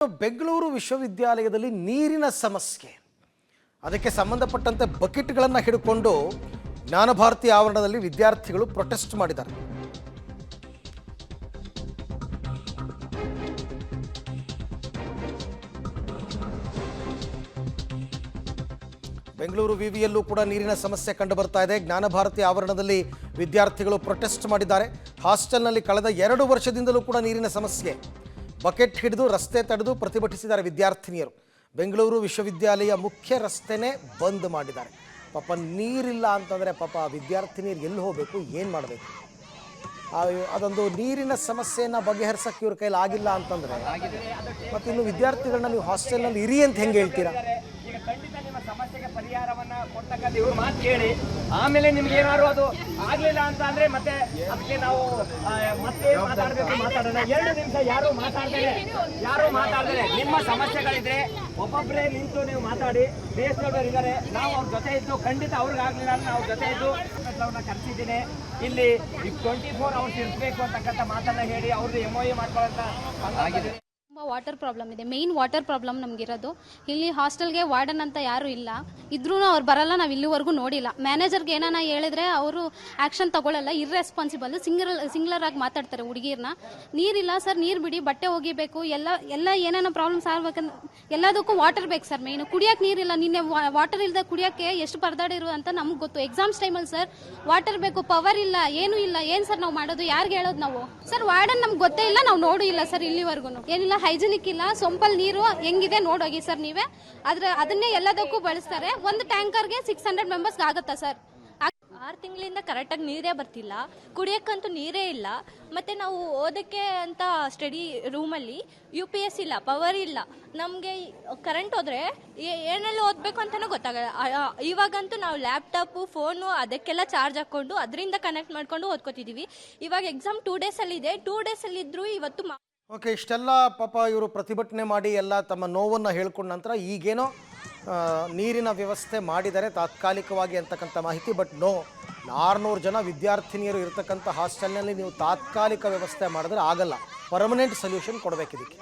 ಬೆಂಗಳೂರು ವಿಶ್ವವಿದ್ಯಾಲಯದಲ್ಲಿ ನೀರಿನ ಸಮಸ್ಯೆ, ಅದಕ್ಕೆ ಸಂಬಂಧಪಟ್ಟಂತೆ ಬಕೆಟ್ಗಳನ್ನು ಹಿಡಿದುಕೊಂಡು ಜ್ಞಾನಭಾರತಿ ಆವರಣದಲ್ಲಿ ವಿದ್ಯಾರ್ಥಿಗಳು ಪ್ರೊಟೆಸ್ಟ್ ಮಾಡಿದ್ದಾರೆ. ಬೆಂಗಳೂರು ವಿವಿಯಲ್ಲೂ ಕೂಡ ನೀರಿನ ಸಮಸ್ಯೆ ಕಂಡು ಬರ್ತಾ ಇದೆ. ಜ್ಞಾನಭಾರತಿ ಆವರಣದಲ್ಲಿ ವಿದ್ಯಾರ್ಥಿಗಳು ಪ್ರೊಟೆಸ್ಟ್ ಮಾಡಿದ್ದಾರೆ. ಹಾಸ್ಟೆಲ್ನಲ್ಲಿ ಕಳೆದ 2 ವರ್ಷದಿಂದಲೂ ಕೂಡ ನೀರಿನ ಸಮಸ್ಯೆ. ಬಕೆಟ್ ಹಿಡಿದು ರಸ್ತೆ ತಡೆದು ಪ್ರತಿಭಟಿಸಿದ್ದಾರೆ ವಿದ್ಯಾರ್ಥಿನಿಯರು. ಬೆಂಗಳೂರು ವಿಶ್ವವಿದ್ಯಾಲಯ ಮುಖ್ಯ ರಸ್ತೆನೇ ಬಂದ್ ಮಾಡಿದ್ದಾರೆ. ಪಾಪ ನೀರಿಲ್ಲ ಅಂತಂದರೆ ಪಾಪ ವಿದ್ಯಾರ್ಥಿನಿಯರು ಎಲ್ಲಿ ಹೋಗಬೇಕು, ಏನು ಮಾಡಬೇಕು? ಅದೊಂದು ನೀರಿನ ಸಮಸ್ಯೆಯನ್ನು ಬಗೆಹರಿಸೋಕ್ಕೆ ಇವ್ರ ಕೈಲಿ ಆಗಿಲ್ಲ ಅಂತಂದರೆ ಮತ್ತು ಇನ್ನು ವಿದ್ಯಾರ್ಥಿಗಳನ್ನ ನೀವು ಹಾಸ್ಟೆಲ್ನಲ್ಲಿ ಇರಿ ಅಂತ ಹೆಂಗೆ ಹೇಳ್ತೀರಾ? ಈಗ ಖಂಡಿತ ನಿಮ್ಮ ಸಮಸ್ಯೆಗೆ ಪರಿಹಾರವನ್ನ ಕೊಡ್ತಕ್ಕಂಥ ಇವ್ರು ಮಾತು ಕೇಳಿ ಆಮೇಲೆ ನಿಮ್ಗೆ ಏನಾದ್ರು ಅದು ಆಗ್ಲಿಲ್ಲ ಅಂತ ಅಂದ್ರೆ ಮತ್ತೆ ಅದಕ್ಕೆ ನಾವು ಮತ್ತೆ ಮಾತಾಡೋಣ. 2 ನಿಮಿಷ ಯಾರು ಮಾತಾಡ್ತಾರೆ ನಿಮ್ಮ ಸಮಸ್ಯೆಗಳಿದ್ರೆ ಒಬ್ಬೊಬ್ಬರೇ ನಿಂತು ನೀವು ಮಾತಾಡಿ. ದೇಶದವರು ಇದ್ದಾರೆ, ನಾವು ಅವ್ರ ಜೊತೆ ಇದ್ದು ಖಂಡಿತ ಅವ್ರಿಗೆ ಆಗ್ಲಿಲ್ಲ ಅಂದ್ರೆ ನಾವು ಜೊತೆ ಇದ್ದು ಅವ್ರನ್ನ ಕರೆಸಿದ್ದೀನಿ. ಇಲ್ಲಿ 24 ಅವರ್ಸ್ ಇರ್ಬೇಕು ಅಂತಕ್ಕಂಥ ಮಾತನ್ನ ಹೇಳಿ ಅವ್ರದ್ದು MOU ಮಾಡ್ಕೊಳ್ಳೋಂತ ಆಗಿದೆ. ವಾಟರ್ ಪ್ರಾಬ್ಲಮ್ ಇದೆ, ಮೇನ್ ವಾಟರ್ ಪ್ರಾಬ್ಲಮ್ ನಮಗಿರೋದು. ಇಲ್ಲಿ ಹಾಸ್ಟೆಲ್ಗೆ ವಾರ್ಡನ್ ಅಂತ ಯಾರು ಇಲ್ಲ, ಇದ್ರೂ ಅವ್ರು ಬರಲ್ಲ, ನಾವು ಇಲ್ಲಿವರೆಗೂ ನೋಡಿಲ್ಲ. ಮ್ಯಾನೇಜರ್ಗೆ ಏನಾನ ಹೇಳಿದ್ರೆ ಅವರು ಆ್ಯಕ್ಷನ್ ತಗೊಳ್ಳಲ್ಲ, ಇರ್ರೆಸ್ಪಾನ್ಸಿಬಲ್, ಸಿಂಗ್ಲರ್ ಆಗಿ ಮಾತಾಡ್ತಾರೆ ಹುಡುಗಿರ್ನ. ನೀರಿಲ್ಲ ಸರ್, ನೀರು ಬಿಡಿ, ಬಟ್ಟೆ ಒಗಿಬೇಕು, ಎಲ್ಲ ಏನೇನೋ ಪ್ರಾಬ್ಲಮ್ಸ್ ಆಗ್ಬೇಕಂದ್ರೆ ಎಲ್ಲದಕ್ಕೂ ವಾಟರ್ ಬೇಕು ಸರ್. ಮೇನು ಕುಡಿಯೋಕೆ ನೀರಿಲ್ಲ. ನಿನ್ನೆ ವಾಟರ್ ಇಲ್ಲದೆ ಕುಡಿಯೋಕ್ಕೆ ಎಷ್ಟು ಪರದಾಡಿರು ಅಂತ ನಮ್ಗೆ ಗೊತ್ತು. ಎಕ್ಸಾಮ್ಸ್ ಟೈಮಲ್ಲಿ ಸರ್ ವಾಟರ್ ಬೇಕು, ಪವರ್ ಇಲ್ಲ, ಏನೂ ಇಲ್ಲ. ಏನು ಸರ್ ನಾವು ಮಾಡೋದು? ಯಾರಿಗೆ ಹೇಳೋದು ನಾವು? ಸರ್ ವಾರ್ಡನ್ ನಮ್ಗೆ ಗೊತ್ತೇ ಇಲ್ಲ, ನಾವು ನೋಡೂ ಇಲ್ಲ ಸರ್ ಇಲ್ಲಿವರೆಗೂ. ಏನಿಲ್ಲ, ಹೈಜಿನಿಕ್ ಇಲ್ಲ, ಸೊಂಪಲ್ ನೀರು ಹೆಂಗಿದೆ ನೋಡೋಗಿ ಸರ್ ನೀವೇ. ಅದನ್ನೇ ಎಲ್ಲದಕ್ಕೂ ಬಳಸ್ತಾರೆ. ಒಂದು ಟ್ಯಾಂಕರ್ಗೆ 600 ಮೆಂಬರ್ಸ್ಗೆ ಆಗುತ್ತಾ ಸರ್? 6 ತಿಂಗಳಿಂದ ಕರೆಕ್ಟಾಗಿ ನೀರೇ ಬರ್ತಿಲ್ಲ, ಕುಡಿಯೋಕ್ಕಂತೂ ನೀರೇ ಇಲ್ಲ. ಮತ್ತು ನಾವು ಓದೋಕ್ಕೆ ಅಂತ ಸ್ಟಡಿ ರೂಮಲ್ಲಿ UPS ಇಲ್ಲ, ಪವರ್ ಇಲ್ಲ. ನಮಗೆ ಕರೆಂಟ್ ಹೋದರೆ ಏನೆಲ್ಲ ಓದಬೇಕು ಅಂತಲೂ ಗೊತ್ತಾಗಲ್ಲ. ಇವಾಗಂತೂ ನಾವು ಲ್ಯಾಪ್ಟಾಪು, ಫೋನು ಅದಕ್ಕೆಲ್ಲ ಚಾರ್ಜ್ ಹಾಕ್ಕೊಂಡು ಅದರಿಂದ ಕನೆಕ್ಟ್ ಮಾಡ್ಕೊಂಡು ಓದ್ಕೋತಿದ್ದೀವಿ. ಇವಾಗ ಎಕ್ಸಾಮ್ 2 ಡೇಸಲ್ಲಿದೆ. 2 ಡೇಸಲ್ಲಿದ್ದರೂ ಇವತ್ತು ಓಕೆ, ಇಷ್ಟೆಲ್ಲ ಪಾಪ ಇವರು ಪ್ರತಿಭಟನೆ ಮಾಡಿ ಎಲ್ಲ ತಮ್ಮ ನೋವನ್ನು ಹೇಳ್ಕೊಂಡ ನಂತರ ಈಗೇನೋ ನೀರಿನ ವ್ಯವಸ್ಥೆ ಮಾಡಿದ್ದಾರೆ ತಾತ್ಕಾಲಿಕವಾಗಿ ಅಂತಕ್ಕಂಥ ಮಾಹಿತಿ. ಬಟ್ 600 ಜನ ವಿದ್ಯಾರ್ಥಿನಿಯರು ಇರತಕ್ಕಂಥ ಹಾಸ್ಟೆಲ್ನಲ್ಲಿ ನೀವು ತಾತ್ಕಾಲಿಕ ವ್ಯವಸ್ಥೆ ಮಾಡಿದ್ರೆ ಆಗಲ್ಲ. Permanent solution ಕೊಡಬೇಕಿದಕ್ಕೆ.